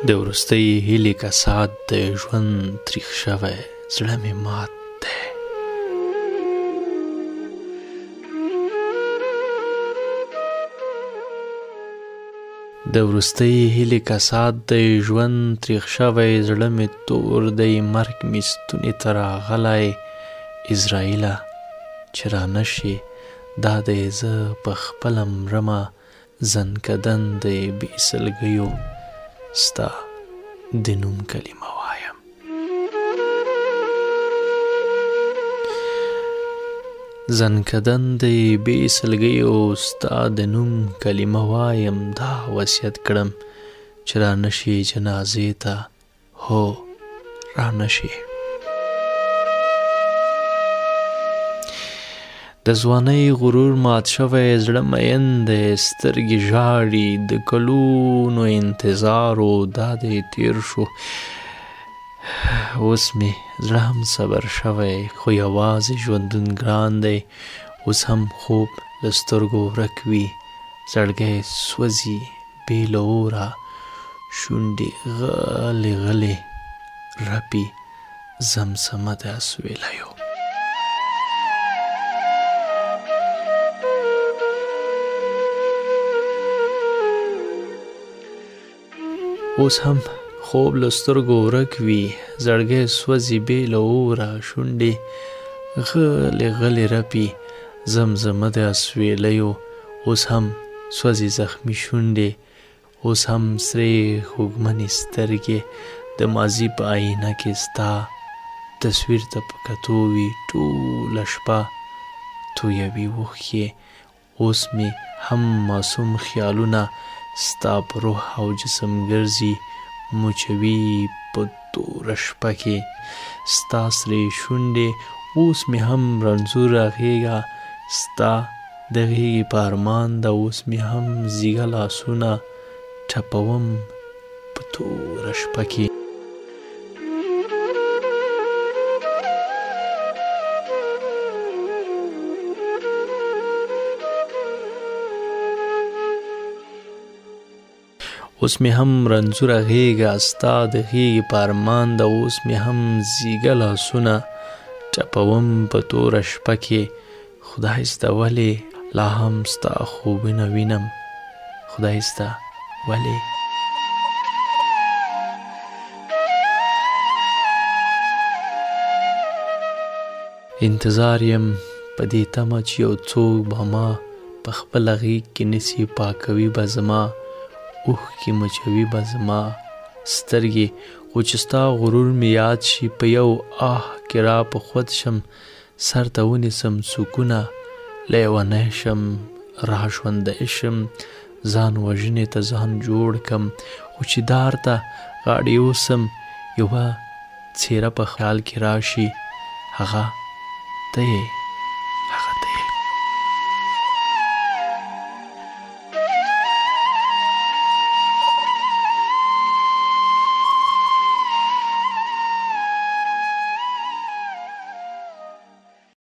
د وروستۍ هیلې کسات د ژوند تریخ شوی زړه مې مات دی. د وروستۍ هیلې کسات د ژوند تریخ شوی زړه مې تور دی. مرګ مې ستوني ته راغلی عزراییله چې رانشي دا دی زه په خپله مرمه زنکدن دی بې سلګیو ستا د نوم کلمه وایم. زنکدن دی بې سلګیو ستا د نوم کلمه وایم. دا وصیت کړم چې رانشي جنازې ته هو رانشي. د ځوانۍ غرور مات شوی زړه مین دی سترګې ژاړي د کلونو انتظارو دا دی تیر شو اوس مې زړه هم صبر شوی خو یوازې ژوندون ګران دی. اوس هم خوب له سترګو ورک وي زړګی سوځي بې له اوره شونډې غلې غلې رپي زمزمه د اسویلیو. اوس هم خوب له سترګو ورک وي زړګی سوځي بې له اوره شونډې غلې غلې رپي زمزمه د اسویلیو. اوس هم سوځي زخمي شونډې اوس هم سرې خوږمنې سترګې د ماضي په آینه کې ستا تصویر ته په کتو وي ټوله شپه تویوي اوښکې. اوس مې هم معصوم خیالونه ستا په روح او جسم ګرځي موچوي په توره شپه کې ستا سرې شونډې. اوس مې هم رنځوره غېږه ستا د غېږې په ارمان ده. اوس مې هم زیږه لاسونه ټپوم په توره شپه کې. اوس مې هم رنځوره غېږه ستا د غېږې په ارمان ده. اوس مې هم زیږه لاسونه ټپوم په توره شپه کې. خدای سته ولې لا هم ستا خوبونه وینم خدای سته ولې. انتظار یم په دې تمه چې یو څوک به ما په خپله غېږ کې نیسي پاکوي به زما اوښکې مچوي به زما سترګې. خو چې ستا غرور مې یاد شي په یو آه کې را په خود شم سر ته ونیسم سکونه لیونی شم را ژوندی شم ځان وژنې ته ځان جوړ کم. خو چې دار ته غاړې اوسم یوه څېره په خیال کې راشي هغه ته یې